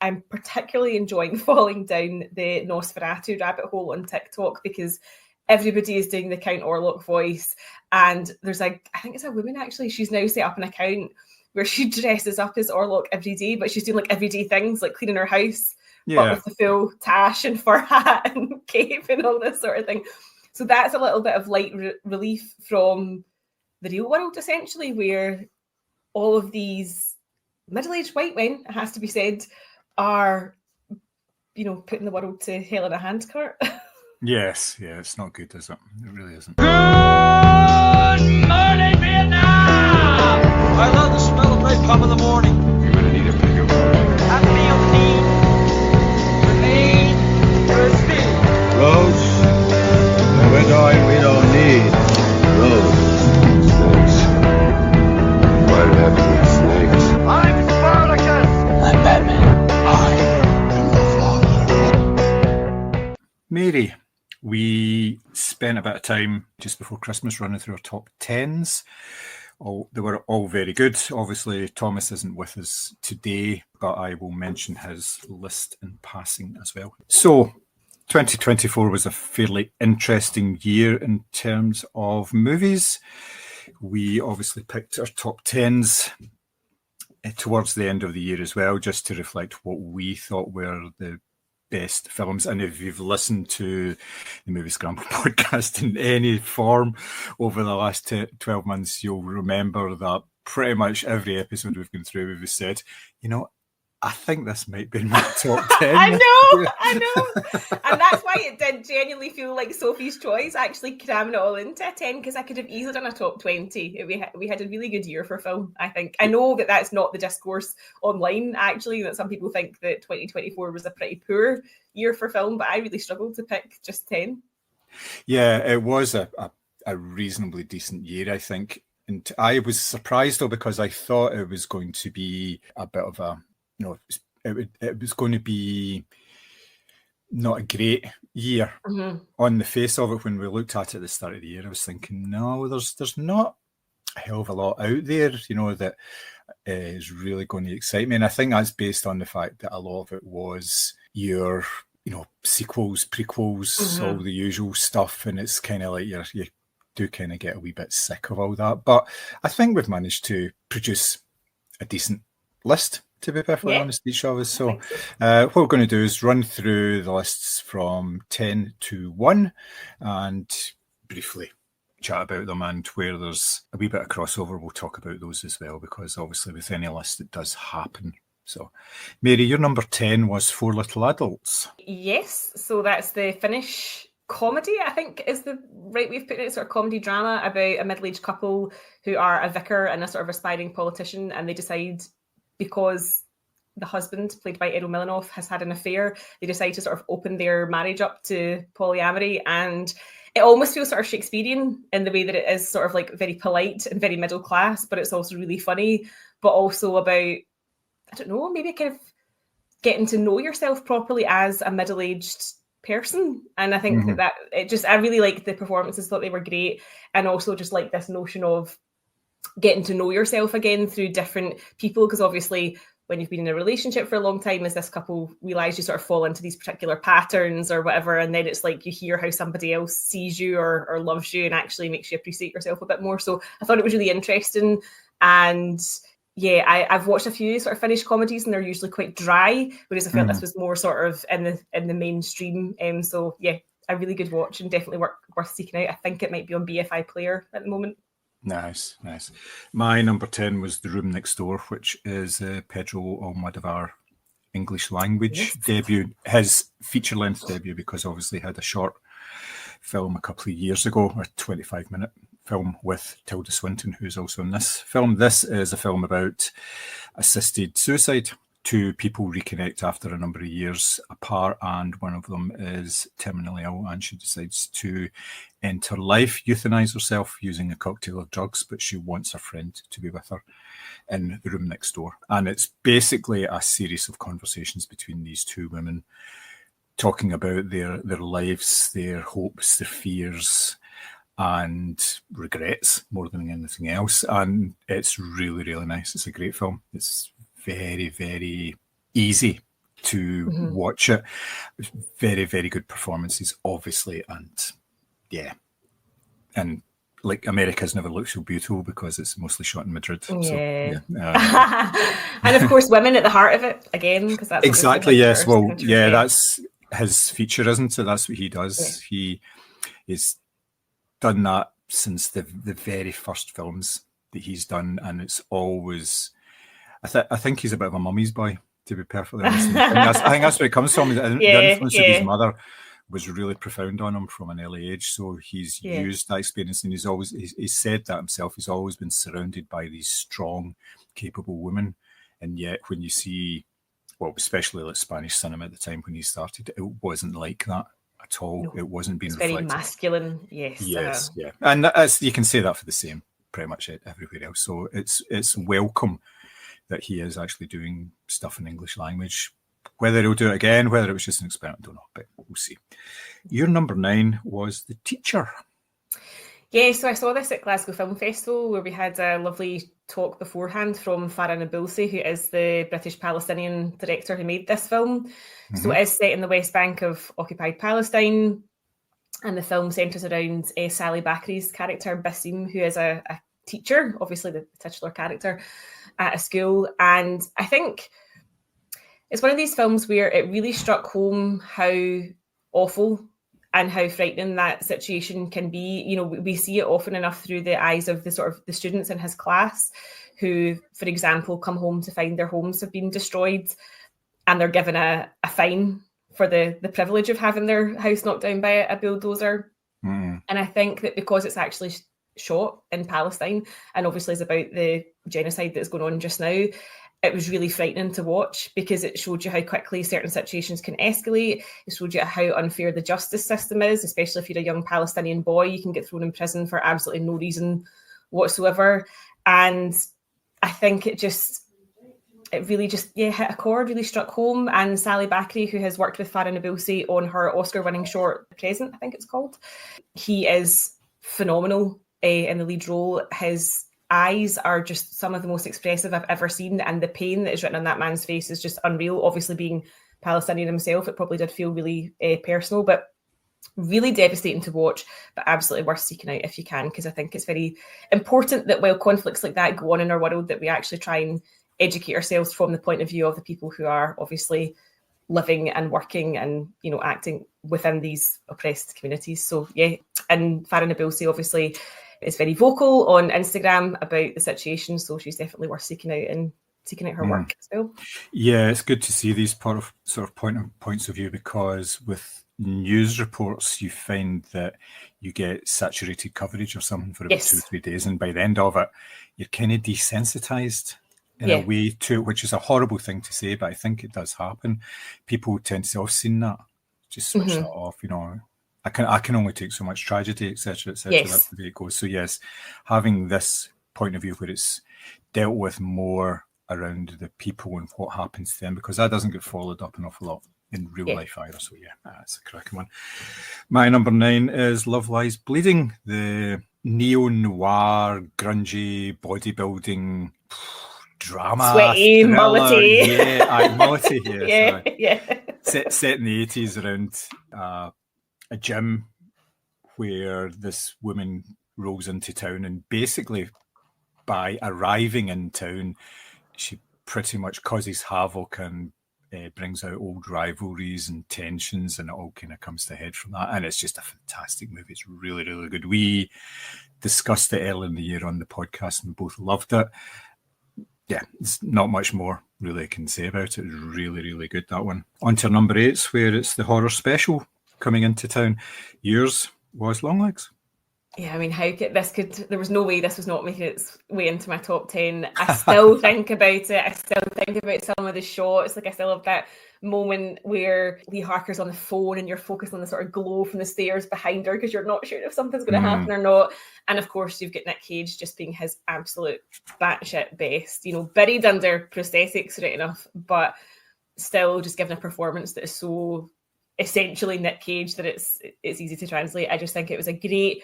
I'm particularly enjoying falling down the Nosferatu rabbit hole on TikTok because everybody is doing the Count Orlok voice. And there's I think it's a woman actually, she's now set up an account where she dresses up as Orlok every day, but she's doing like everyday things like cleaning her house, but with the full tash and fur hat and cape and all this sort of thing. So that's a little bit of light relief from the real world, essentially, where all of these middle-aged white men, it has to be said, are, putting the world to hell in a handcart. Yes, yeah, it's not good, is it? It really isn't. Good morning, Vietnam! I love the smell of napalm in the morning. You're gonna need a bigger boat. I feel the need for speed. Roads? And we're going, we don't need roads. Snakes. What happened with snakes? I'm Spartacus! I'm Batman. I am the Father. Mary, we spent a bit of time just before Christmas running through our top 10s. They were all very good. Obviously, Thomas isn't with us today, but I will mention his list in passing as well. So, 2024 was a fairly interesting year in terms of movies. We obviously picked our top 10s towards the end of the year as well, just to reflect what we thought were the best films. And if you've listened to the Moviescramble podcast in any form over the last 12 months, you'll remember that pretty much every episode we've gone through, we've said, I think this might be in my top 10. I know. And that's why it did genuinely feel like Sophie's Choice, actually cramming it all into a 10, because I could have easily done a top 20. We had a really good year for film, I think. I know that that's not the discourse online, actually, that some people think that 2024 was a pretty poor year for film, but I really struggled to pick just 10. Yeah, it was a reasonably decent year, I think. And I was surprised, though, because I thought it was going to be a bit of a it was going to be not a great year on the face of it. When we looked at it at the start of the year, I was thinking, no, there's not a hell of a lot out there, that is really going to excite me. And I think that's based on the fact that a lot of it was your, sequels, prequels, all the usual stuff. And it's kind of like you do kind of get a wee bit sick of all that. But I think we've managed to produce a decent list, to be perfectly honest, each of us. So what we're going to do is run through the lists from 10 to 1 and briefly chat about them, and where there's a wee bit of crossover, we'll talk about those as well, because obviously with any list it does happen. So, Mary, your number 10 was Four Little Adults. Yes, so that's the Finnish comedy, I think is the right way of putting it, sort of comedy drama about a middle-aged couple who are a vicar and a sort of aspiring politician, and they decide, because the husband, played by Errol Milanov, has had an affair, they decide to sort of open their marriage up to polyamory. And it almost feels sort of Shakespearean in the way that it is sort of like very polite and very middle class, but it's also really funny, but also about, I don't know, maybe kind of getting to know yourself properly as a middle-aged person. And I think that I really liked the performances, thought they were great. And also just like this notion of getting to know yourself again through different people, because obviously when you've been in a relationship for a long time, as this couple realize, you sort of fall into these particular patterns or whatever, and then it's like you hear how somebody else sees you or loves you and actually makes you appreciate yourself a bit more. So I thought it was really interesting. And yeah, I've watched a few sort of Finnish comedies and they're usually quite dry, whereas I felt this was more sort of in the mainstream. So yeah, a really good watch and definitely worth seeking out. I think it might be on BFI Player at the moment. Nice. My number 10 was The Room Next Door, which is Pedro Almodovar English language debut, his feature-length debut, because obviously he had a short film a couple of years ago, a 25-minute film with Tilda Swinton, who's also in this film. This is a film about assisted suicide. Two people reconnect after a number of years apart, and one of them is terminally ill, and she decides to enter life, euthanize herself using a cocktail of drugs, but she wants her friend to be with her in the room next door. And it's basically a series of conversations between these two women, talking about their lives, their hopes, their fears, and regrets more than anything else. And it's really, really nice. It's a great film. It's very, very easy to watch it. Very, very good performances, obviously, and yeah, and like America's never looked so beautiful because it's mostly shot in Madrid. Yeah. So, yeah. And of course, women at the heart of it again, because that's Exactly. Yes. Well, yeah, yeah. that's his feature, isn't it? That's what he does. Yeah. He's done that since the very first films that he's done, and it's always. I think he's a bit of a mummy's boy, to be perfectly honest. I think that's where it comes from. The influence of his mother was really profound on him from an early age. So he's used that experience, and he's said that himself. He's always been surrounded by these strong, capable women, and yet when you see, well, especially like Spanish cinema at the time when he started, it wasn't like that at all. No, it wasn't being reflected. Very masculine, yes. Yes, yeah, and as you can say that for the same pretty much everywhere else. So it's welcome that he is actually doing stuff in English language. Whether he'll do it again, whether it was just an experiment, I don't know, but we'll see. Your number 9 was The Teacher. Yeah, so I saw this at Glasgow Film Festival where we had a lovely talk beforehand from Farah Nabilsi, who is the British-Palestinian director who made this film. So it is set in the West Bank of occupied Palestine, and the film centres around Sally Bakri's character, Basim, who is a teacher, obviously the titular character, at a school. And I think it's one of these films where it really struck home how awful and how frightening that situation can be. You know, we see it often enough through the eyes of the sort of the students in his class who, for example, come home to find their homes have been destroyed and they're given a fine for the privilege of having their house knocked down by a bulldozer. And I think that because it's actually shot in Palestine and obviously is about the genocide that's going on just now, it was really frightening to watch because it showed you how quickly certain situations can escalate. It showed you how unfair the justice system is, especially if you're a young Palestinian boy. You can get thrown in prison for absolutely no reason whatsoever. And I think it really just hit a chord, really struck home. And Sally Bakri, who has worked with Farah Nabilsi on her Oscar-winning short Present, I think it's called, he is phenomenal in the lead role. His eyes are just some of the most expressive I've ever seen, and the pain that is written on that man's face is just unreal. Obviously, being Palestinian himself, it probably did feel really personal, but really devastating to watch, but absolutely worth seeking out if you can, because I think it's very important that while conflicts like that go on in our world, that we actually try and educate ourselves from the point of view of the people who are obviously living and working and, you know, acting within these oppressed communities. So yeah, and Farah Nabilsi obviously is very vocal on Instagram about the situation, so she's definitely worth seeking out her work as well. Yeah, it's good to see these points of view, because with news reports you find that you get saturated coverage or something for about 2 or 3 days, and by the end of it you're kind of desensitized in a way to it, which is a horrible thing to say, but I think it does happen. People tend to say, I've seen that, just switch that off, you know. I can only take so much tragedy, etc., etc. Yes. That's the way it goes. So yes, having this point of view where it's dealt with more around the people and what happens to them, because that doesn't get followed up an awful lot in real life either. So yeah, that's a cracking one. My number 9 is Love Lies Bleeding, the neo-noir, grungy, bodybuilding drama. Sweaty, mullety. Mullety, set in the 80s around a gym where this woman rolls into town, and basically by arriving in town she pretty much causes havoc and brings out old rivalries and tensions, and it all kind of comes to a head from that. And it's just a fantastic movie. It's really, really good. We discussed it earlier in the year on the podcast and both loved it. Yeah, there's not much more really I can say about it. It's really, really good, that one. On to number 8, where it's the horror special coming into town. Yours was Longlegs. Yeah, I mean, there was no way this was not making its way into my top 10. I still think about it. I still think about some of the shots. Like, I still have that moment where Lee Harker's on the phone and you're focused on the sort of glow from the stairs behind her because you're not sure if something's going to happen or not. And of course, you've got Nick Cage just being his absolute batshit best, you know, buried under prosthetics, right enough, but still just giving a performance that is so essentially Nick Cage that it's easy to translate. I just think it was a great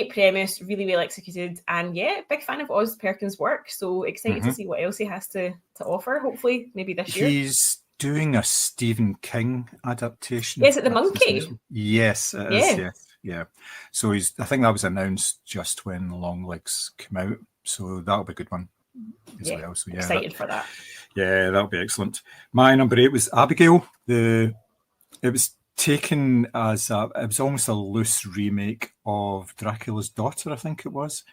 premise, really well executed, and yeah, big fan of Oz Perkins' work, so excited to see what else he has to offer, hopefully maybe this year. He's doing a Stephen King adaptation. Yeah, is it The That's his Monkey? next one. Yes, it is. Yes, yeah. So I think that was announced just when Longlegs came out. So that'll be a good one as well. So excited for that. Yeah, that'll be excellent. My number 8 was Abigail. It was taken as it was almost a loose remake of Dracula's Daughter, I think it was,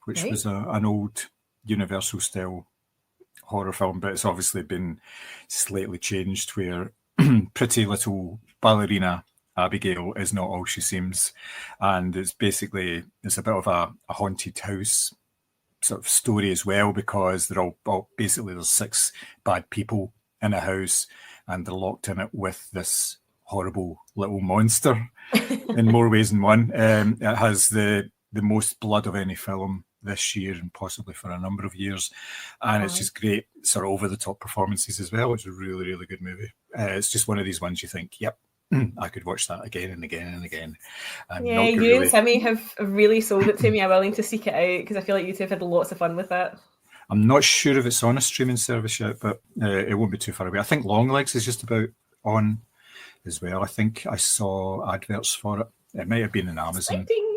which was an old Universal style horror film, but it's obviously been slightly changed where pretty little ballerina Abigail is not all she seems, and it's a bit of a haunted house sort of story as well, because they're all basically there's 6 bad people in a house and they're locked in it with this horrible little monster in more ways than one. It has the most blood of any film this year and possibly for a number of years, and it's just great sort of over the top performances as well. It's a really, really good movie. It's just one of these ones you think, yep, I could watch that again and again and again. And you and Timmy have really sold it to me. I'm willing to seek it out because I feel like you two have had lots of fun with it. I'm not sure if it's on a streaming service yet, but it won't be too far away. I think Longlegs is just about on as well. I think I saw adverts for it. It might have been in Amazon. Exciting.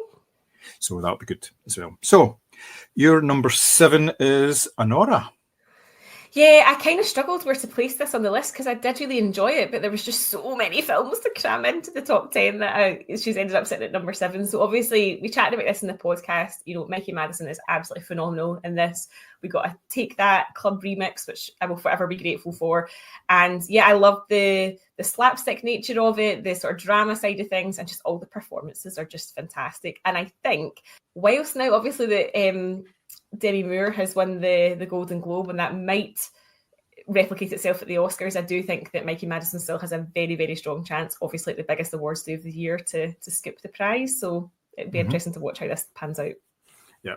So that'll be good as well. So your number 7 is Anora. Yeah, I kind of struggled where to place this on the list because I did really enjoy it, but there was just so many films to cram into the top 10 that she's ended up sitting at number 7. So obviously we chatted about this in the podcast. You know, Mikey Madison is absolutely phenomenal in this. We got a Take That Club remix, which I will forever be grateful for. And yeah, I love the slapstick nature of it, the sort of drama side of things, and just all the performances are just fantastic. And I think whilst now obviously the Demi Moore has won the Golden Globe, and that might replicate itself at the Oscars, I do think that Mikey Madison still has a very, very strong chance, obviously at the biggest awards day of the year, to skip the prize. So it'd be interesting to watch how this pans out. Yeah.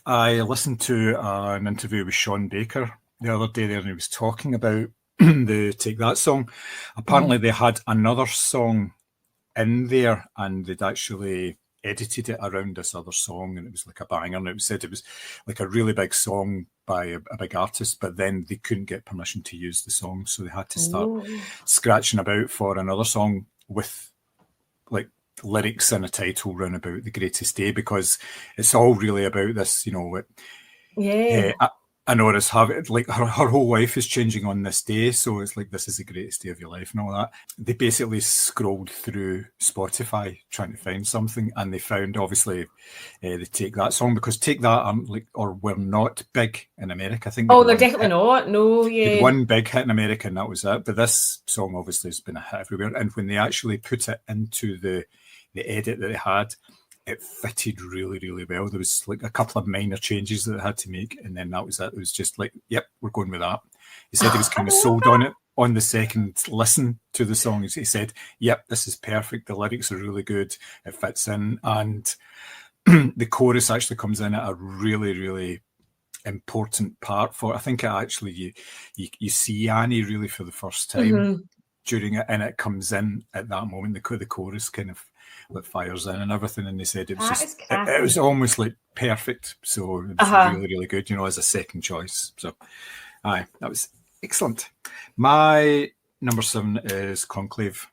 I listened to an interview with Sean Baker the other day there, and he was talking about the Take That song. Apparently they had another song in there and they'd actually edited it around this other song, and it was like a banger, and it said it was like a really big song by a big artist, but then they couldn't get permission to use the song, so they had to start scratching about for another song with like lyrics and a title round about the greatest day, because it's all really about this, you know, Anora's having, like, her whole life is changing on this day, so it's like, this is the greatest day of your life and all that. They basically scrolled through Spotify trying to find something, and they found, obviously, the Take That song, because Take That were not big in America. I think they're definitely not. No, yeah. One big hit in America, and that was it. But this song obviously has been a hit everywhere. And when they actually put it into the edit that they had, it fitted really, really well. There was like a couple of minor changes that they had to make, and then that was it. It was just like, yep, we're going with that. He said he was kind of sold on it on the second listen to the song. He said, yep, this is perfect. The lyrics are really good. It fits in. And the chorus actually comes in at a really, really important part for, I think it actually, you see Annie really for the first time during it, and it comes in at that moment. The chorus kind of like fires in and everything, and they said it was just it was almost like perfect. So it was really, really good, you know, as a second choice. So that was excellent. My number 7 is Conclave,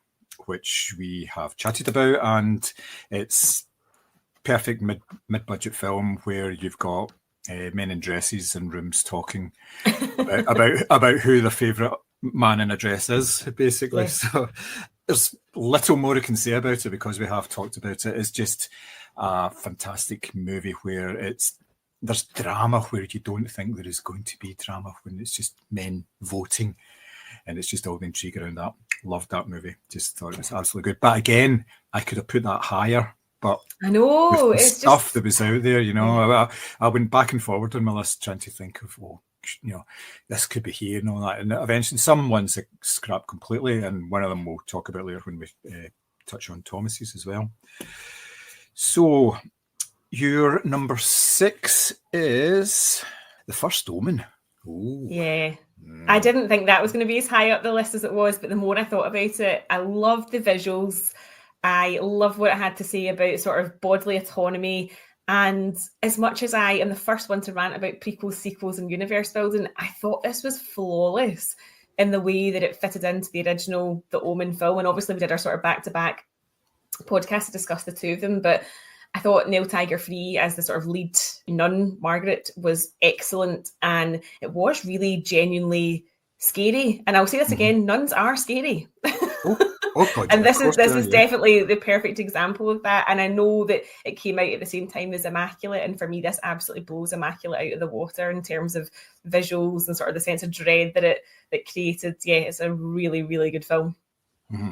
which we have chatted about, and it's perfect mid-budget film where you've got men in dresses in rooms talking about who their favourite man in a dress is, basically. Yeah. So there's little more I can say about it because we have talked about it. It's just a fantastic movie where there's drama where you don't think there is going to be drama, when it's just men voting, and it's just all the intrigue around that. Loved that movie. Just thought it was absolutely good. But again, I could have put that higher. But I know with the stuff that was out there, you know, I went back and forward on my list trying to think of, you know, this could be here and all that. And eventually some ones I scrapped completely, and one of them we'll talk about later when we touch on Thomas's as well. So your number 6 is The First Omen. Ooh. Yeah. I didn't think that was going to be as high up the list as it was, but the more I thought about it, I loved the visuals. I love what it had to say about sort of bodily autonomy. And as much as I am the first one to rant about prequels, sequels, and universe building, I thought this was flawless. in the way that it fitted into the original The Omen film. And obviously we did our sort of back-to-back podcast to discuss the two of them, but I thought Neil Tiger Free as the sort of lead nun, Margaret, was excellent, and it was really genuinely scary. And I'll say this again, nuns are scary. Oh God, and this is yeah. definitely the perfect example of that. And I know that it came out at the same time as Immaculate, and for me this absolutely blows Immaculate out of the water in terms of visuals and sort of the sense of dread that created. Yeah, it's a really, really good film. Mm-hmm.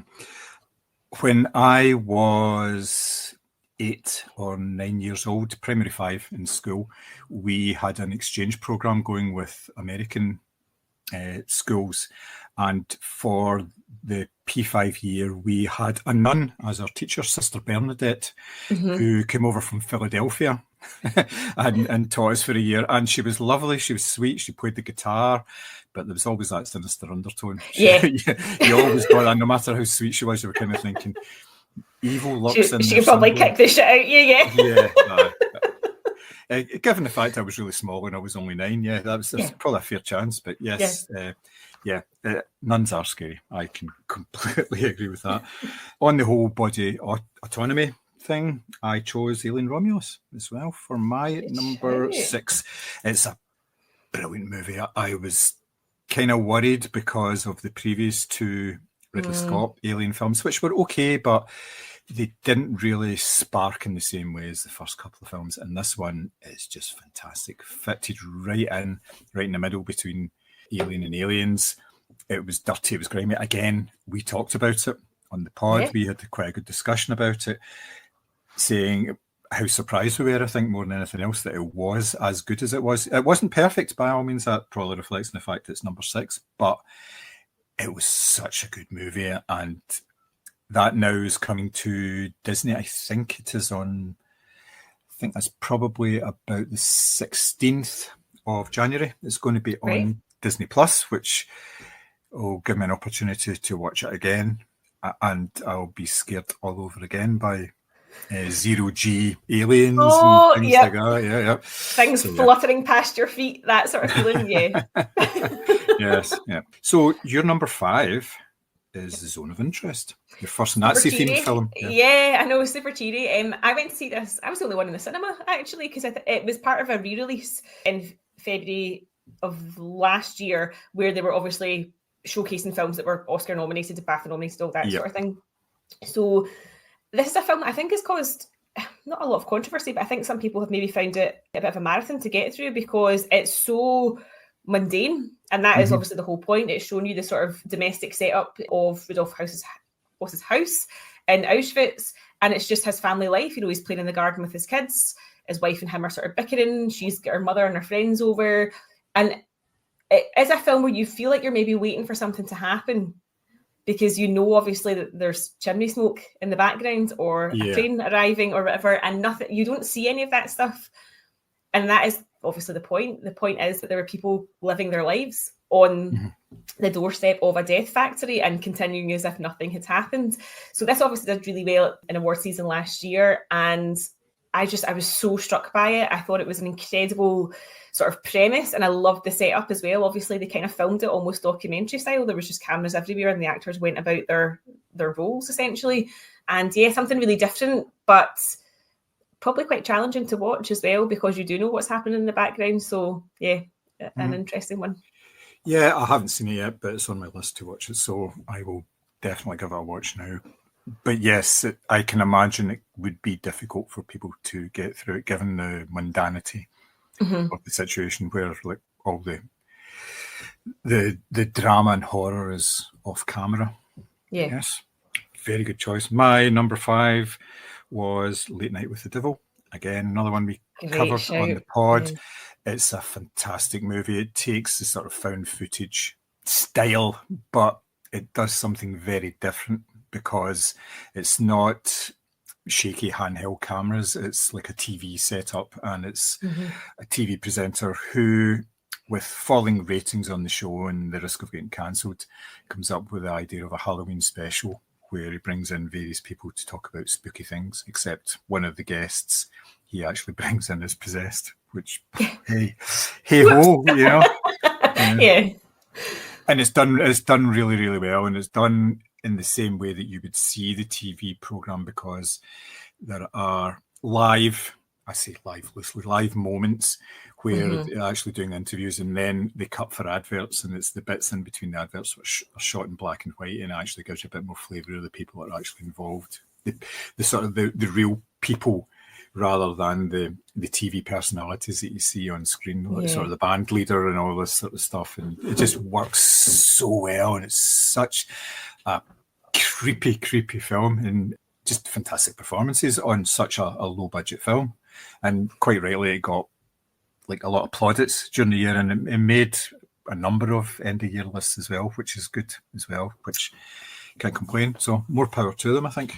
When I was 8 or 9 years old, primary 5 in school, we had an exchange program going with American schools, and for the P5 year we had a nun as our teacher, Sister Bernadette, who came over from Philadelphia and taught us for a year, and she was lovely, she was sweet, she played the guitar, but there was always that sinister undertone. You always got that, no matter how sweet she was, you were kind of thinking evil lurks in she there could probably somewhere. kick the shit out you. Given the fact I was really small and I was only 9, that's probably a fair chance. But yes, nuns are scary. I can completely agree with that. On the whole body autonomy thing, I chose Alien Romulus as well for my number 6. It's a brilliant movie. I was kind of worried because of the previous 2 Ridley Scott Alien films, which were okay, but they didn't really spark in the same way as the first couple of films. And this one is just fantastic. Fitted right in the middle between Alien and Aliens. It was dirty, it was grimy. Again, we talked about it on the pod. Yeah. We had quite a good discussion about it, saying how surprised we were, I think, more than anything else, that it was as good as it was. It wasn't perfect by all means. That probably reflects on the fact it's number 6, but it was such a good movie. And that now is coming to Disney. I think it is on, I think that's probably about the 16th of January. It's going to be on Disney Plus, which will give me an opportunity to watch it again. And I'll be scared all over again by zero-G aliens and things like that. Yeah. Things fluttering past your feet, that sort of feeling, Yes. So your number 5 is The Zone of Interest, your first Nazi-themed film. Yeah, I know, super cheery. I went to see this. I was the only one in the cinema, actually, because it was part of a re-release in February of last year, where they were obviously showcasing films that were Oscar nominated, BAFTA nominated, all that sort of thing. So this is a film that I think has caused not a lot of controversy, but I think some people have maybe found it a bit of a marathon to get through because it's so mundane, and that is obviously the whole point. It's showing you the sort of domestic setup of Rudolf Hess's house in Auschwitz, and it's just his family life. You know, he's playing in the garden with his kids, his wife and him are sort of bickering, she's got her mother and her friends over, and it is a film where you feel like you're maybe waiting for something to happen, because you know obviously that there's chimney smoke in the background or a train arriving or whatever, and nothing, you don't see any of that stuff. And that is obviously the point. The point is that there are people living their lives on the doorstep of a death factory and continuing as if nothing had happened. So this obviously did really well in award season last year, and I was so struck by it. I thought it was an incredible sort of premise, and I loved the setup as well. Obviously, they kind of filmed it almost documentary style. There was just cameras everywhere, and the actors went about their roles essentially. And something really different, but probably quite challenging to watch as well, because you do know what's happening in the background. So an interesting one. Yeah, I haven't seen it yet, but it's on my list to watch it, so I will definitely give it a watch now. But yes, I can imagine it would be difficult for people to get through it, given the mundanity of the situation, where like all the drama and horror is off camera. Yeah. Yes, very good choice. My number 5 was Late Night with the Devil. Again, another one we covered on the pod. Yeah. It's a fantastic movie. It takes the sort of found footage style, but it does something very different, because it's not shaky handheld cameras. It's like a TV setup, and it's a TV presenter who, with falling ratings on the show and the risk of getting cancelled, comes up with the idea of a Halloween special where he brings in various people to talk about spooky things, except one of the guests he actually brings in is possessed, which, hey ho, you know. Yeah. And it's done really, really well, and it's done in the same way that you would see the TV program, because there are live, I say live loosely, live moments where they're actually doing interviews, and then they cut for adverts, and it's the bits in between the adverts which are shot in black and white, and it actually gives you a bit more flavour of the people that are actually involved, the sort of the real people, rather than the TV personalities that you see on screen, like sort of the band leader and all this sort of stuff. And it just works so well, and it's such a creepy film, and just fantastic performances on such a low budget film. And quite rightly, it got like a lot of plaudits during the year, and it made a number of end of year lists as well, which is good as well, which can't complain. So more power to them, I think.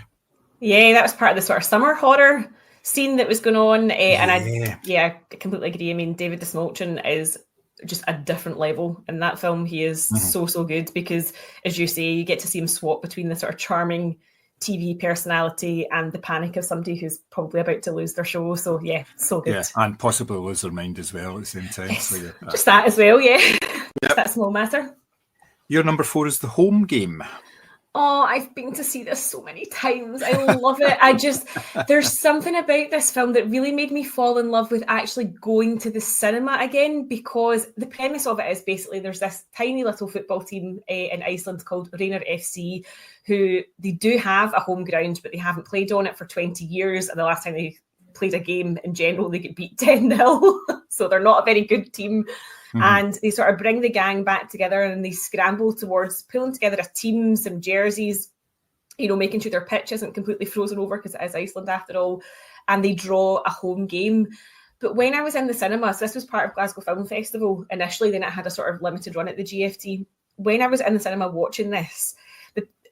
Yeah, that was part of the sort of summer horror scene that was going on. And I completely agree. I mean, David Dastmalchian is just a different level in that film. He is so good, because, as you say, you get to see him swap between the sort of charming TV personality and the panic of somebody who's probably about to lose their show. So yeah, so good. Yeah, and possibly lose their mind as well at the same time. Yes, so, yeah, just that as well, yeah. Just that small matter. Your number 4 is The Home Game. Oh, I've been to see this so many times. I love it. There's something about this film that really made me fall in love with actually going to the cinema again, because the premise of it is basically there's this tiny little football team in Iceland called Reynar FC, who they do have a home ground, but they haven't played on it for 20 years. And the last time they played a game in general, they get beat 10-0. So they're not a very good team. And they sort of bring the gang back together, and they scramble towards pulling together a team, some jerseys, making sure their pitch isn't completely frozen over, because it is Iceland after all. And they draw a home game. But when I was in the cinema, so this was part of Glasgow Film Festival initially, then it had a sort of limited run at the GFT. When I was in the cinema watching this,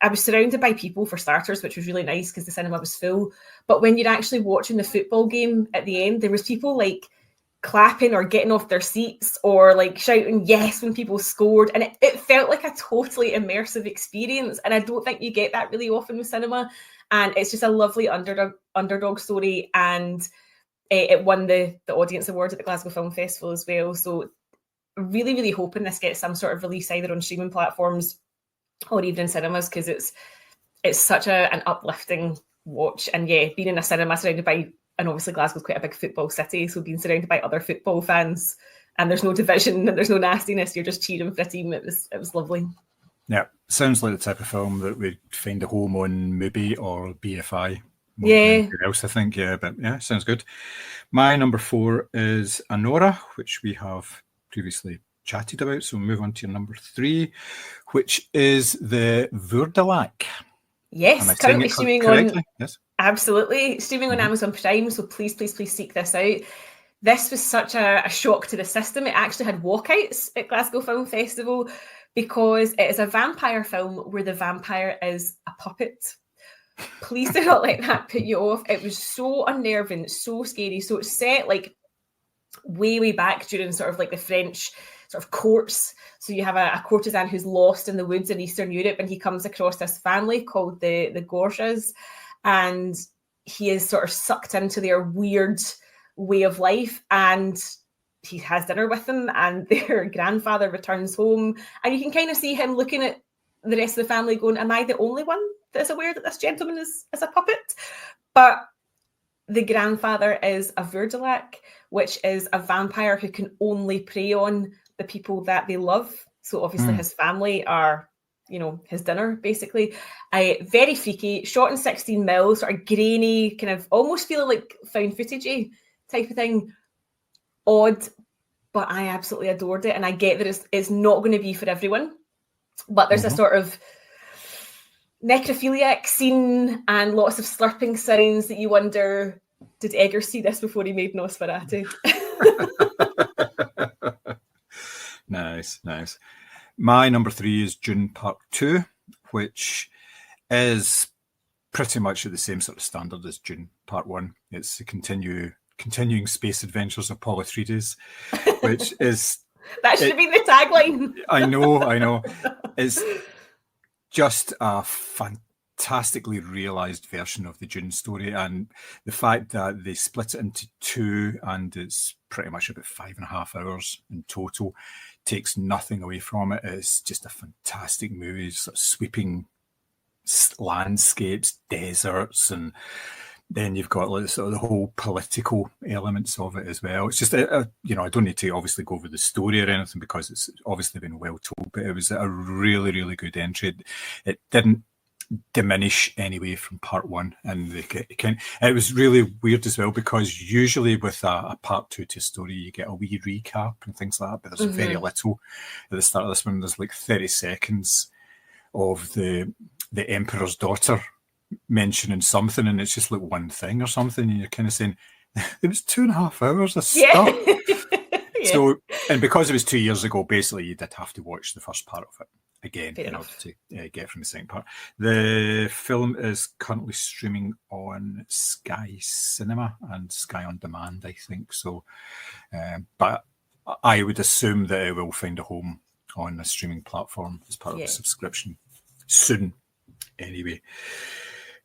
I was surrounded by people for starters, which was really nice because the cinema was full. But when you're actually watching the football game at the end, there was people like clapping or getting off their seats or like shouting yes when people scored, and it felt like a totally immersive experience, and I don't think you get that really often with cinema. And it's just a lovely underdog story, and it won the audience award at the Glasgow Film Festival as well. So really, really hoping this gets some sort of release either on streaming platforms or even in cinemas, because it's such an uplifting watch. And yeah, being in a cinema surrounded by, and obviously Glasgow's quite a big football city, so being surrounded by other football fans, and there's no division and there's no nastiness, you're just cheering for a team. It was lovely. Yeah, sounds like the type of film that we'd find a home on Mubi or BFI. Yeah. Else, I think. Yeah, but yeah, sounds good. My number 4 is Anora, which we have previously chatted about. So we'll move on to your number 3, which is the Voerdelak. Yes, currently streaming on. Yes. Absolutely. Streaming on Amazon Prime, so please seek this out. This was such a shock to the system. It actually had walkouts at Glasgow Film Festival because it is a vampire film where the vampire is a puppet. Please do not let that put you off. It was so unnerving, so scary. So it's set like way back during sort of like the French sort of courts. So you have a courtesan who's lost in the woods in Eastern Europe, and he comes across this family called the Gorshas, and he is sort of sucked into their weird way of life, and he has dinner with them, and their grandfather returns home, and you can kind of see him looking at the rest of the family going, am I the only one that is aware that this gentleman is a puppet? But the grandfather is a Voerdelak, which is a vampire who can only prey on the people that they love. So obviously his family are, his dinner, basically. Very freaky, shot in 16mm, sort of grainy, kind of almost feeling like found footage-y type of thing. Odd, but I absolutely adored it. And I get that it's not going to be for everyone, but there's a sort of necrophiliac scene and lots of slurping sounds that you wonder, did Eggers see this before he made Nosferatu? Nice. My number 3 is Dune Part 2, which is pretty much at the same sort of standard as Dune Part 1. It's the continuing space adventures of Paul Atreides, which is... That should have been the tagline. I know. It's just a fantastically realised version of the Dune story, and the fact that they split it into 2 and it's pretty much about 5.5 hours in total takes nothing away from it. It's just a fantastic movie, sort of sweeping landscapes, deserts, and then you've got like sort of the whole political elements of it as well. It's just, I don't need to obviously go over the story or anything because it's obviously been well told, but it was a really, really good entry. It didn't diminish anyway from part one, and it was really weird as well because usually with a part two to a story you get a wee recap and things like that, but there's very little at the start of this one. There's like 30 seconds of the Emperor's daughter mentioning something, and it's just like one thing or something, and you're kind of saying it was 2.5 hours of stuff. Yeah. So, and because it was 2 years ago, basically you did have to watch the first part of it again in order to get from the second part. The film is currently streaming on Sky Cinema and Sky On Demand, I think. So, but I would assume that it will find a home on a streaming platform as part of a subscription soon. Anyway,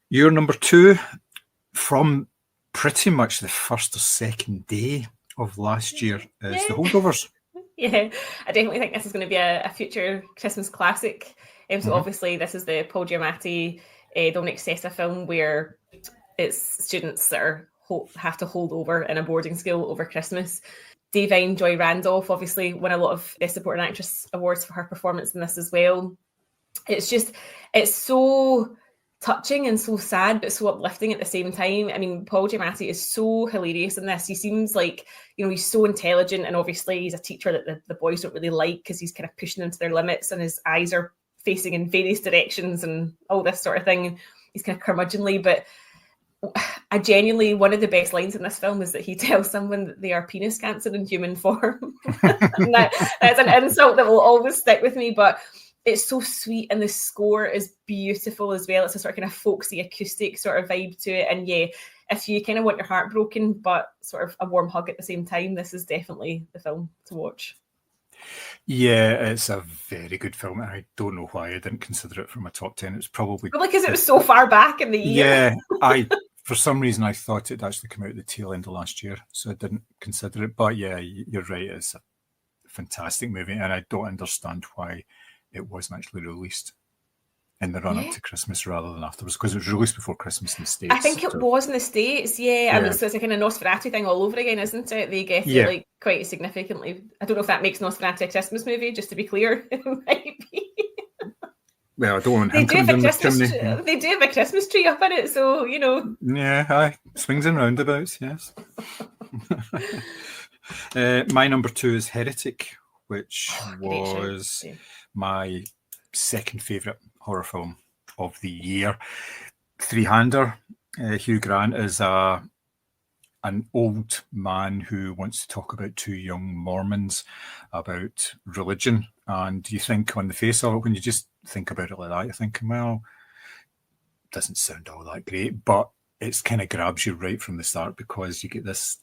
your number two, from pretty much the first or second day of last year, is The Holdovers. Yeah, I definitely think this is going to be a future Christmas classic. So obviously this is the Paul Giamatti, Dominic Sessa film where it's students that have to hold over in a boarding school over Christmas. Da'Vine Joy Randolph obviously won a lot of Best Supporting Actress awards for her performance in this as well. It's so touching and so sad, but so uplifting at the same time. I mean, Paul Giamatti is so hilarious in this. He seems like, he's so intelligent, and obviously he's a teacher that the boys don't really like because he's kind of pushing them to their limits, and his eyes are facing in various directions and all this sort of thing. He's kind of curmudgeonly, but I genuinely, one of the best lines in this film is that he tells someone that they are penis cancer in human form. And that's an insult that will always stick with me, but it's so sweet, and the score is beautiful as well. It's a sort of kind of folksy acoustic sort of vibe to it. And yeah, if you kind of want your heart broken but sort of a warm hug at the same time, this is definitely the film to watch. Yeah, it's a very good film. I don't know why I didn't consider it for my top 10. It's probably because it was so far back in the year. Yeah, for some reason I thought it'd actually come out at the tail end of last year, so I didn't consider it. But yeah, you're right. It's a fantastic movie, and I don't understand why it wasn't actually released in the run-up to Christmas rather than afterwards, because it was released before Christmas in the States. I think it was in the States, yeah. I mean, so it's a kind of Nosferatu thing all over again, isn't it? They get it like quite significantly. I don't know if that makes Nosferatu a Christmas movie, just to be clear. It might be. Well, I don't want him coming down the chimney. They do have a Christmas tree up in it, so, Yeah, aye. Swings and roundabouts, yes. My number two is Heretic, which was my second favourite horror film of the year. Three-hander. Hugh Grant is an old man who wants to talk about two young Mormons about religion. And you think on the face of it, when you just think about it like that, you're thinking, well, it doesn't sound all that great, but it kind of grabs you right from the start because you get this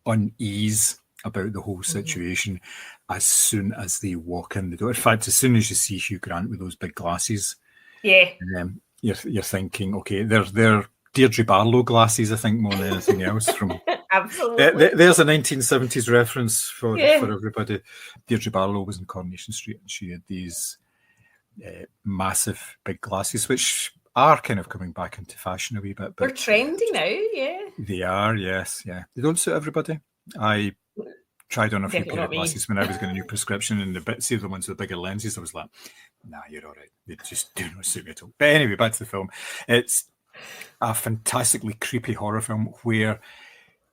unease about the whole situation as soon as they walk in the door. In fact, as soon as you see Hugh Grant with those big glasses, you're thinking, okay, they're Deirdre Barlow glasses, I think, more than anything else. From Absolutely. There's a 1970s reference for everybody. Deirdre Barlow was in Coronation Street, and she had these massive big glasses, which are kind of coming back into fashion a wee bit. They're trendy now, yeah. They are, yes, yeah. They don't suit everybody. I tried on a few pair of glasses when I was getting a new prescription, and the bitsy of the ones with bigger lenses, I was like, nah, you're all right. They just do not suit me at all. But anyway, back to the film. It's a fantastically creepy horror film where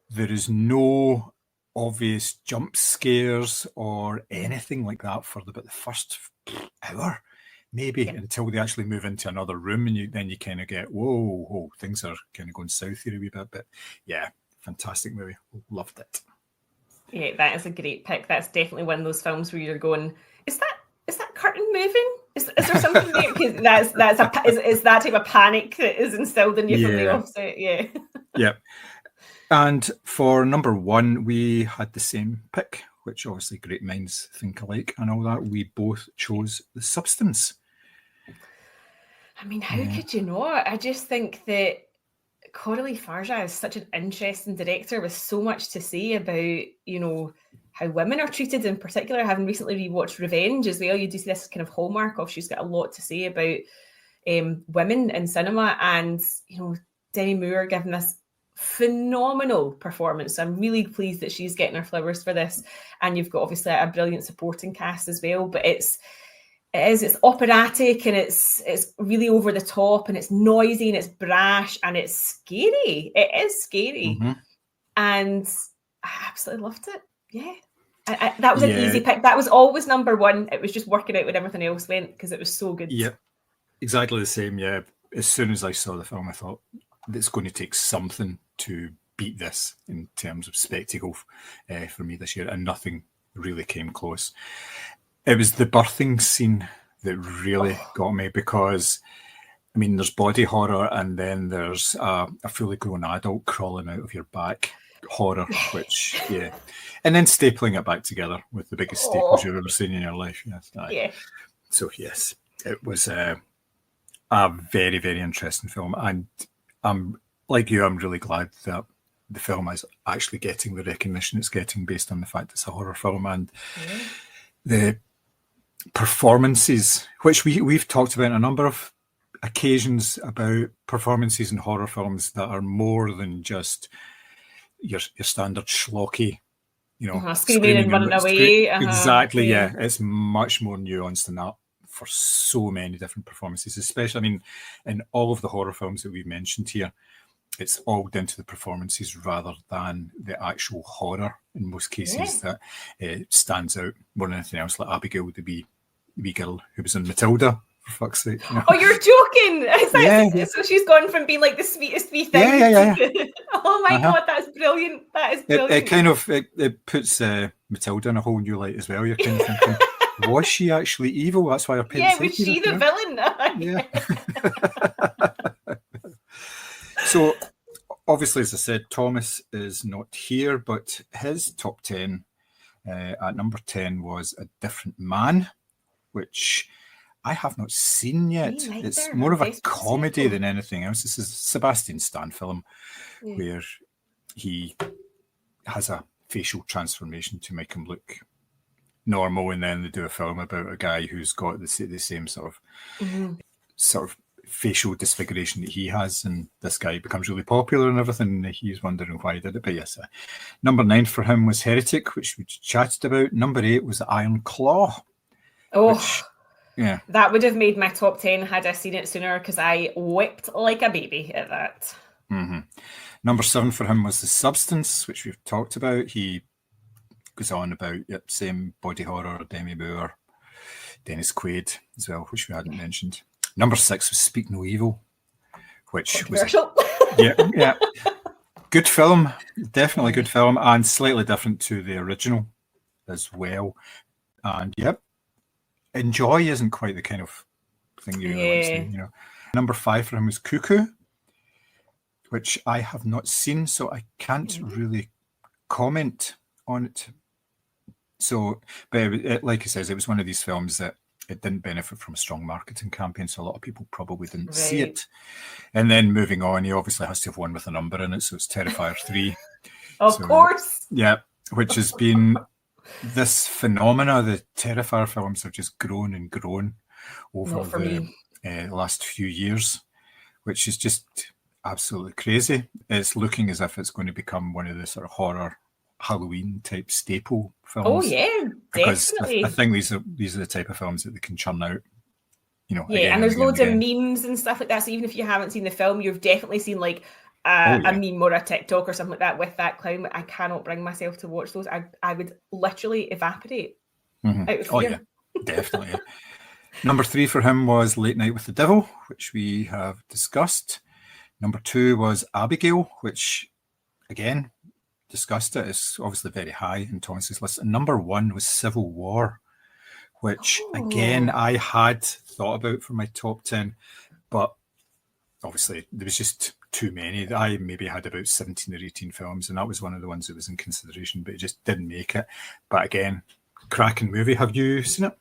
there is no obvious jump scares or anything like that for about the first hour, maybe, until they actually move into another room, and then you kind of get, whoa, things are kind of going south here a wee bit. But yeah, fantastic movie. Loved it. Yeah, that is a great pick. That's definitely one of those films where you're going, is that curtain moving? Is there something there? Because is that type of panic that is instilled in you from the offset. Yeah. And for number one, we had the same pick, which obviously great minds think alike and all that. We both chose The Substance. I mean, how could you not? I just think that Coralie Farja is such an interesting director with so much to say about, how women are treated in particular. Having recently rewatched Revenge as well, you do see this kind of hallmark of she's got a lot to say about women in cinema, and Demi Moore giving this phenomenal performance. So I'm really pleased that she's getting her flowers for this. And you've got obviously a brilliant supporting cast as well, but it's operatic, and it's really over the top, and it's noisy, and it's brash, and it's scary. It is scary. And I absolutely loved it. Yeah. That was an easy pick. That was always number one. It was just working out when everything else went, because it was so good. Yeah, exactly the same. Yeah. As soon as I saw the film, I thought it's going to take something to beat this in terms of spectacle for me this year, and nothing really came close. It was the birthing scene that really got me, because there's body horror, and then there's a fully grown adult crawling out of your back horror, which, and then stapling it back together with the biggest staples you've ever seen in your life. Yes. Yeah. So, yes, it was a very, very interesting film. And I'm like you, I'm really glad that the film is actually getting the recognition it's getting based on the fact it's a horror film. And the performances, which we've talked about on a number of occasions, about performances in horror films that are more than just your standard schlocky, screaming and running away. Exactly, yeah. It's much more nuanced than that for so many different performances, especially, in all of the horror films that we've mentioned here, it's all down to the performances rather than the actual horror in most cases that stands out more than anything else, like Abigail, the wee girl who was in Matilda, for fuck's sake. Oh, you're joking! So she's gone from being like the sweetest wee thing. Yeah. Oh my God, that's brilliant. That is brilliant. It kind of it puts Matilda in a whole new light as well. You're kind of thinking, was she actually evil? That's why her parents was she the villain? Yeah. So, obviously, as I said, Thomas is not here, but his top 10 at number 10 was A Different Man, which I have not seen yet. It's more of a comedy than anything else. This is a Sebastian Stan film where he has a facial transformation to make him look normal, and then they do a film about a guy who's got the same sort of facial disfiguration that he has, and this guy becomes really popular and everything, and he's wondering why he did it. But yes, number 9 for him was Heretic, which we chatted about. Number 8 was Iron Claw. That would have made my top 10 had I seen it sooner, because I wept like a baby at that. Number 7 for him was The Substance, which we've talked about. He goes on about same body horror, Demi Moore, Dennis Quaid as well, which we hadn't mentioned. Number 6 was Speak No Evil, which was good film, definitely good film, and slightly different to the original as well. And enjoy isn't quite the kind of thing you really want to see, Number 5 for him was Cuckoo, which I have not seen, so I can't really comment on it. So, but like he says, it was one of these films that it didn't benefit from a strong marketing campaign, so a lot of people probably didn't see it. And then moving on, he obviously has to have one with a number in it, so it's Terrifier 3. Of course. Yeah, which has been this phenomena. The Terrifier films have just grown and grown over the last few years, which is just absolutely crazy. It's looking as if it's going to become one of the sort of horror Halloween type staple films. Oh yeah, definitely. Because I think these are the type of films that they can churn out. And there's loads of memes and stuff like that. So even if you haven't seen the film, you've definitely seen like a meme or a TikTok or something like that with that clown. I cannot bring myself to watch those. I would literally evaporate out of fear. Oh yeah, definitely. Number 3 for him was Late Night with the Devil, which we have discussed. Number 2 was Abigail, which again discussed it. It's obviously very high in Thomas's list. And number 1 was Civil War, which again I had thought about for my top 10, but obviously there was just too many. I maybe had about 17 or 18 films, and that was one of the ones that was in consideration, but it just didn't make it. But again, cracking movie. Have you seen it?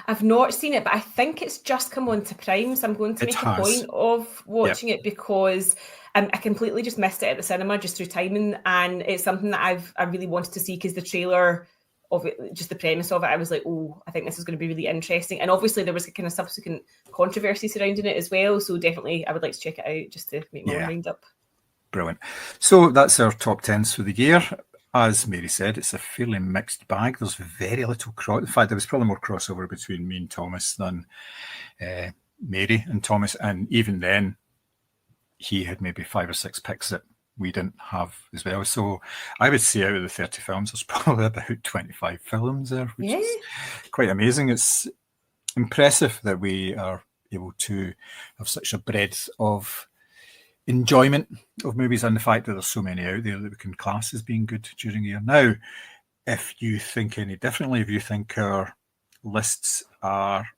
I've not seen it, but I think it's just come on to Prime, so I'm going to It make a has. point of watching it because I completely just missed it at the cinema just through timing, and it's something that I really wanted to see because the trailer of it, just the premise of it, I was like, oh, I think this is going to be really interesting. And obviously there was a kind of subsequent controversy surrounding it as well, so definitely I would like to check it out just to make my own mind up. Brilliant. So that's our top 10s for the year. As Mary said, it's a fairly mixed bag. There's very little in fact, there was probably more crossover between me and Thomas than Mary and Thomas, and even then he had maybe 5 or 6 picks that we didn't have as well. So I would say out of the 30 films, there's probably about 25 films there, which is quite amazing. It's impressive that we are able to have such a breadth of enjoyment of movies, and the fact that there's so many out there that we can class as being good during the year. Now, if you think any differently, if you think our lists are,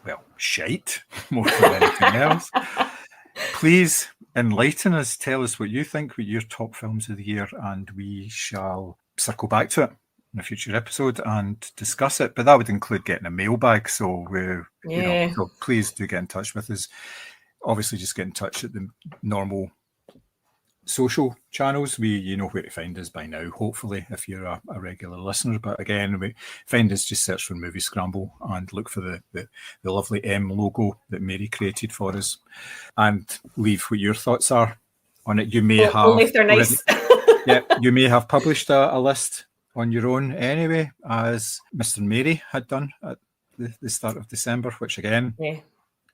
well, shite more than anything else, please enlighten us. Tell us what you think with your top films of the year, and we shall circle back to it in a future episode and discuss it. But that would include getting a mailbag. So so please do get in touch with us. Obviously, just get in touch at the normal social channels. You know where to find us by now, hopefully, if you're a regular listener. But again, find us, just search for Moviescramble and look for the lovely M logo that Mary created for us, and leave what your thoughts are on it. You may have only if they're nice. You may have published a list on your own anyway, as Mr. Mary had done at the start of December, which again,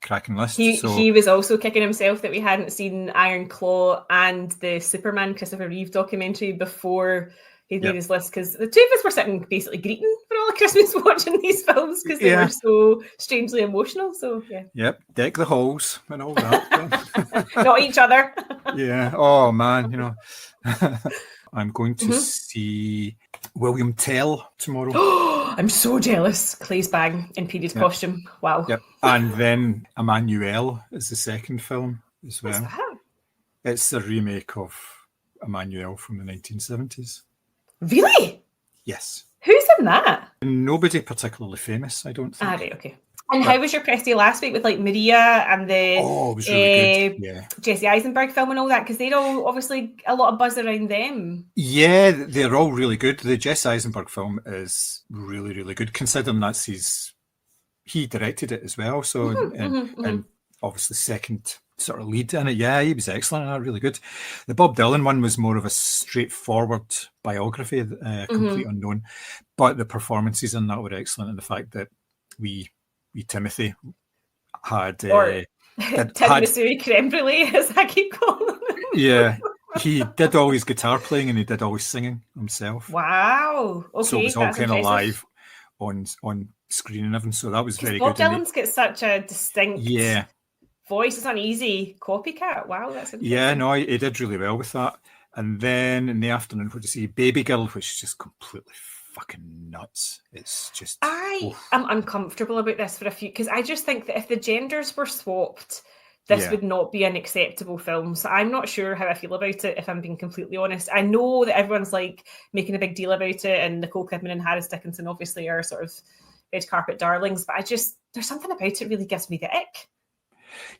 cracking list. He was also kicking himself that we hadn't seen Iron Claw and the Superman Christopher Reeve documentary before he made his list, because the two of us were sitting basically greeting for all of Christmas watching these films because they were so strangely emotional. So deck the halls and all that. Not each other. Oh man, I'm going to see William Tell tomorrow. I'm so jealous. Clay's bag in period costume. Wow. And then Emmanuel is the second film as well. What's that? It's a remake of Emmanuel from the 1970s. Really? Yes. Who's in that? Nobody particularly famous, I don't think. Right, okay. And how was your press day last week with like Maria and the it was really good. Jesse Eisenberg film and all that? Because they're all obviously a lot of buzz around them. Yeah, they're all really good. The Jesse Eisenberg film is really, really good, considering he directed it as well. So, and obviously second sort of lead in it. Yeah, he was excellent. Really good. The Bob Dylan one was more of a straightforward biography, complete unknown, but the performances in that were excellent, and the fact that we Timothy had Missouri creme brulee, as I keep calling him. Yeah, he did all his guitar playing and he did all his singing himself. Wow. Okay, so it was all kind of live on screen and everything. So that was very Bob good. Bob Dylan's got such a distinct voice. It's an easy copycat. Wow, that's interesting. Yeah, no, he did really well with that. And then in the afternoon, what do you see? Baby Girl, which is just completely fucking nuts. It's just I am uncomfortable about this for a few, because I just think that if the genders were swapped, this would not be an acceptable film. So I'm not sure how I feel about it, if I'm being completely honest. I know that everyone's like making a big deal about it, and Nicole Kidman and Harris Dickinson obviously are sort of red carpet darlings, but there's something about it really gives me the ick.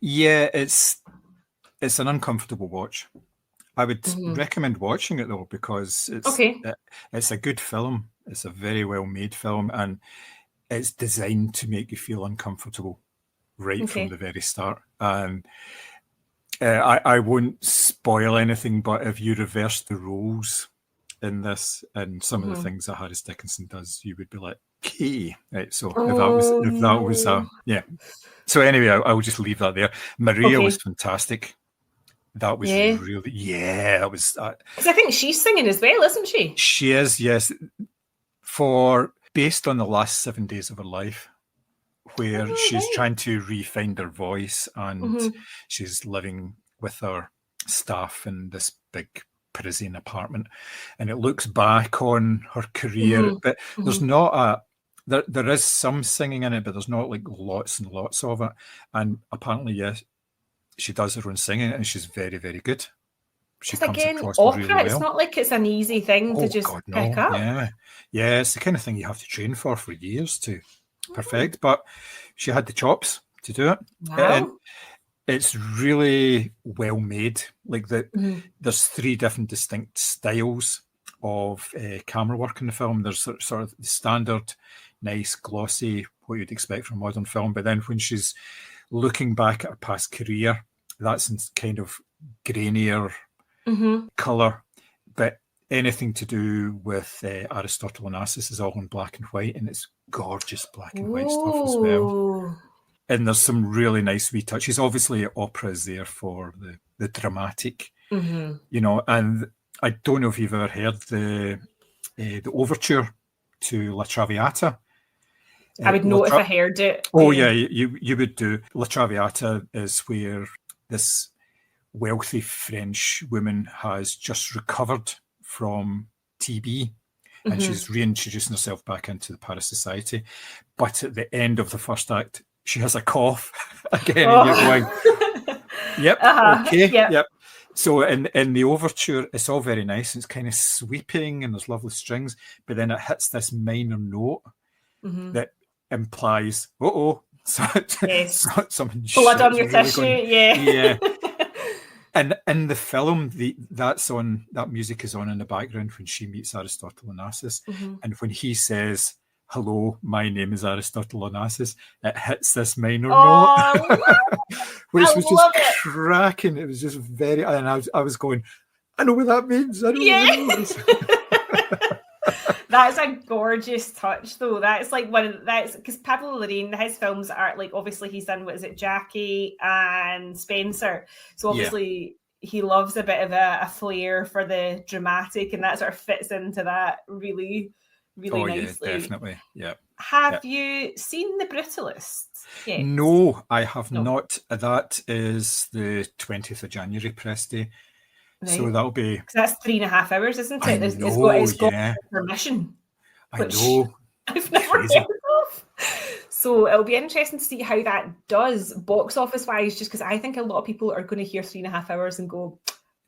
Yeah, it's an uncomfortable watch. I would recommend watching it though, because it's a good film. It's a very well made film, and it's designed to make you feel uncomfortable right from the very start. And I won't spoil anything, but if you reverse the roles in this and some of the things that Harris Dickinson does, you would be like, "Hey!" Right? So if that was So anyway, I will just leave that there. Maria was fantastic. That was really, that was. Because I think she's singing as well, isn't she? She is, yes. Based on the last 7 days of her life, where she's trying to re-find her voice, and she's living with her staff in this big Parisian apartment, and it looks back on her career, but there's not there is some singing in it, but there's not like lots and lots of it. And apparently, yes, she does her own singing, and she's very, very good. She comes across opera, really well. It's not like it's an easy thing to just pick up. Yeah, it's the kind of thing you have to train for years to perfect, but she had the chops to do it. And Wow. it's really well made. Like Mhm. there's 3 different distinct styles of camera work in the film. There's sort of the standard, nice, glossy, what you'd expect from modern film. But then when she's looking back at her past career, that's in kind of grainier Mhm. colour. But anything to do with Aristotle Onassis is all in black and white, and it's gorgeous black and white stuff as well. Ooh. And there's some really nice wee touches. Obviously, opera is there for the dramatic, Mhm. you know. And I don't know if you've ever heard the overture to La Traviata. I would know if I heard it. Oh yeah, you would do. La Traviata is where this wealthy French woman has just recovered from TB, and she's reintroducing herself back into the Paris society. But at the end of the first act, she has a cough again, and you're going, "Yep, okay, yep." So in the overture, it's all very nice. It's kind of sweeping, and there's lovely strings. But then it hits this minor note that implies, Yes. something Blood on shit's your really tissue, going. yeah. And in the film, that music is on in the background when she meets Aristotle Onassis, and when he says, "Hello, my name is Aristotle Onassis," it hits this minor note, which was just cracking. It was just very, and I was going, I know what that means. I know what that means. That's a gorgeous touch, though. That's like that's because Pablo Larraín, his films are like, obviously he's done, what is it, Jackie and Spencer. So obviously he loves a bit of a flair for the dramatic, and that sort of fits into that really, really nicely. Yeah, definitely. Yeah. Have you seen The Brutalist? Yes. No, I have not. That is the 20th of January press day. Right. So that'll be... That's 3.5 hours, isn't it? It's got permission. I know. I've never heard of. So it'll be interesting to see how that does box office wise, just because I think a lot of people are going to hear 3.5 hours and go,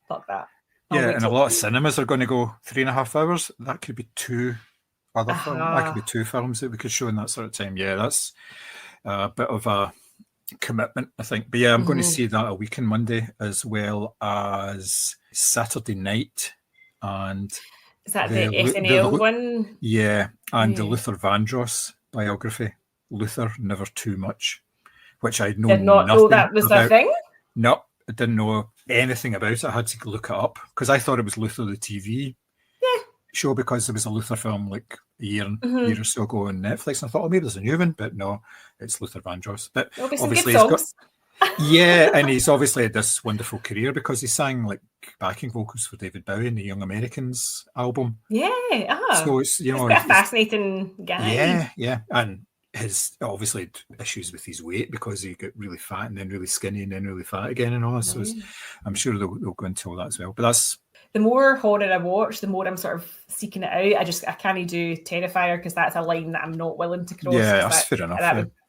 fuck that. And a lot of cinemas are going to go 3.5 hours. That could be 2 other films. That could be 2 films that we could show in that sort of time. Yeah, that's a bit of a commitment, I think. But yeah, I'm going to see that a week on Monday, as well as Saturday night. And is that the SNL one? Yeah, and the Luther Vandross biography, Luther Never Too Much, which I know did not know that was a thing. No, I didn't know anything about it. I had to look it up because I thought it was Luther the TV show, because there was a Luther film like a year or so ago on Netflix, and I thought, oh, maybe there's a new one, but no, it's Luther Vandross. But obviously he's got, and he's obviously had this wonderful career because he sang like backing vocals for David Bowie in the Young Americans album. So it's, you know, a fascinating guy. Yeah, and his obviously issues with his weight because he got really fat and then really skinny and then really fat again and all that. So I'm sure they'll go into all that as well. But that's... The more horror I watch, the more I'm sort of seeking it out. I can't do Terrifier because that's a line that I'm not willing to cross. Yeah, that's fair enough.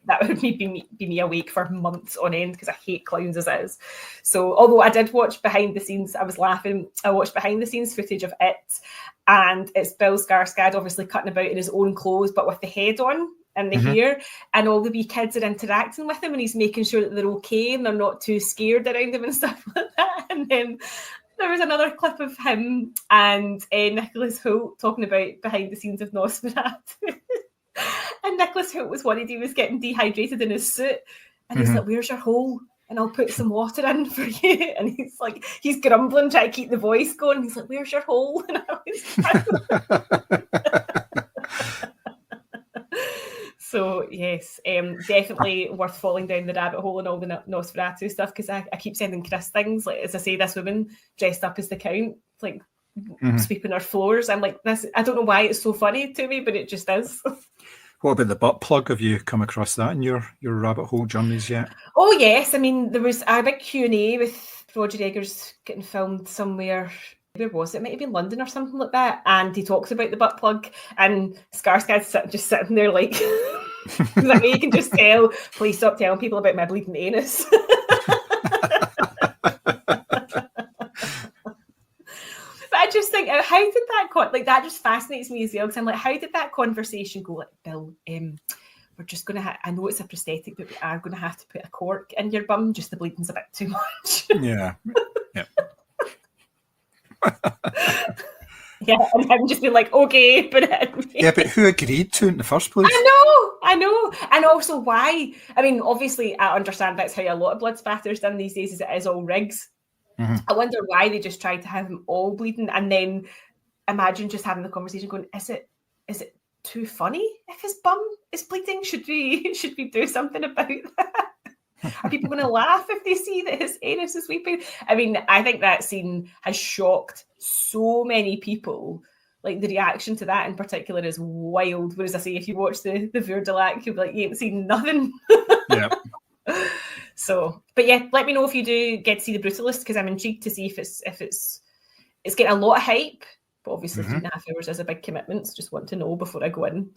That would be me awake for months on end because I hate clowns as it is. So although I did watch behind the scenes, I was laughing. I watched behind the scenes footage of it, and it's Bill Skarsgård obviously cutting about in his own clothes, but with the head on and the hair, and all the wee kids are interacting with him, and he's making sure that they're okay and they're not too scared around him and stuff like that. And then there was another clip of him and Nicholas Hoult talking about behind the scenes of Nosferatu. And Nicholas Hoult was worried he was getting dehydrated in his suit. And he's like, where's your hole? And I'll put some water in for you. And he's like, he's grumbling, trying to keep the voice going. He's like, where's your hole? And I was So yes, definitely worth falling down the rabbit hole and all the Nosferatu stuff, because I keep sending Chris things. Like, as I say, this woman dressed up as the Count, like sweeping her floors. I'm like, this. I don't know why it's so funny to me, but it just is. What about the butt plug? Have you come across that in your rabbit hole journeys yet? Oh yes, I mean, there was a big Q&A with Roger Eggers getting filmed somewhere. Where was it? It might have been London or something like that. And he talks about the butt plug, and Skarsgård's just sitting there like, that way you can just tell, please stop telling people about my bleeding anus. But I just think, how did that that just fascinates me as well, because I'm like, how did that conversation go? Like, Bill, we're just going to I know it's a prosthetic, but we are going to have to put a cork in your bum, just the bleeding's a bit too much. Yeah. Yeah. Yeah, and him just being like, okay, put it in me. Yeah, but who agreed to it in the first place? I know. And also why? I mean, obviously, I understand that's how a lot of blood spatter's done these days, is it is all rigs. Mm-hmm. I wonder why they just tried to have him all bleeding, and then imagine just having the conversation going, is it too funny if his bum is bleeding? Should we do something about that? Are people going to laugh if they see that his anus is weeping? I mean, I think that scene has shocked so many people. Like, the reaction to that in particular is wild. Whereas I say, if you watch the Veur de Lac, you'll be like, you ain't seen nothing. Yeah. So, but yeah, let me know if you do get to see The Brutalist, because I'm intrigued to see if it's getting a lot of hype. But obviously, 3.5 hours is a big commitment. So just want to know before I go in.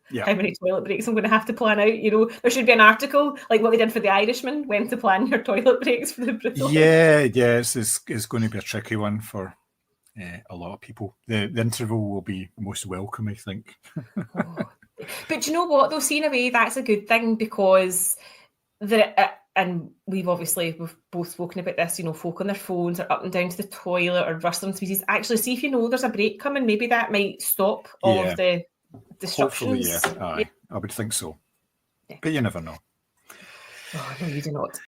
Yeah. How many toilet breaks I'm going to have to plan out. You know, there should be an article like what they did for The Irishman, when to plan your toilet breaks for The Brutalist. Yeah, it's going to be a tricky one for a lot of people. The interval will be most welcome, I think. But you know what, though, see, in a way, that's a good thing, because and we've both spoken about this, you know, folk on their phones or up and down to the toilet or rustling species. Actually, see if you know there's a break coming, maybe that might stop all of the disruptions. Hopefully, yeah. I would think so. Yeah. But you never know. Oh, no, you do not.